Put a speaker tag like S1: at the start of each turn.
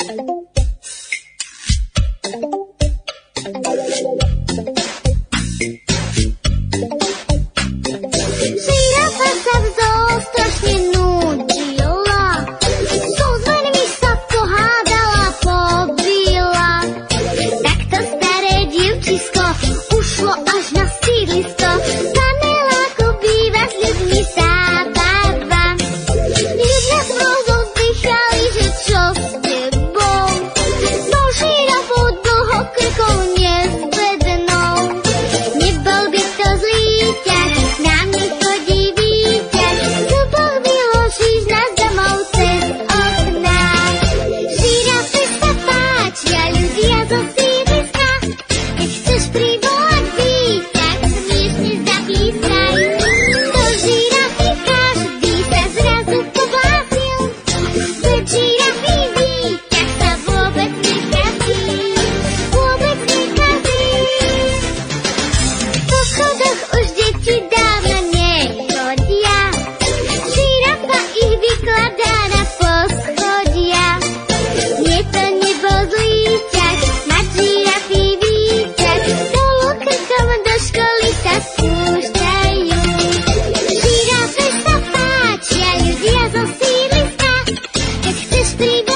S1: Žirafa sa v zoo strašne nudila, so zvermi sa pohádala, pobila. Takto staré dievčisko ušlo až na sídlisko, paneláku býva s ľuďmi zábava. Ľudia s hrôzou zdychali, že čo s tebou, so žirafou dlho krkov nezvednou. Nebol by to zlý ťah, nám nechodí výťah, to Boh vyloží z nás domov cez okná. Žirafe sa páčia ľudia zo sídliska, keď chceš privolať výťah, smiešne zapísaj. Do žirafy každý sa zrazu pobláznil, veď žirafy výťah sa vôbec nekazí, vôbec nekazí. Po schodoch už deti dávno nechodia, žirafa ich vykladá na poschodia. Nie to nebol zlý ťah, mať žirafy výťah, dolu krkom do školy sa spúšťajú. Žirafe sa páčia ľudia zo sídliska, keď chceš privolať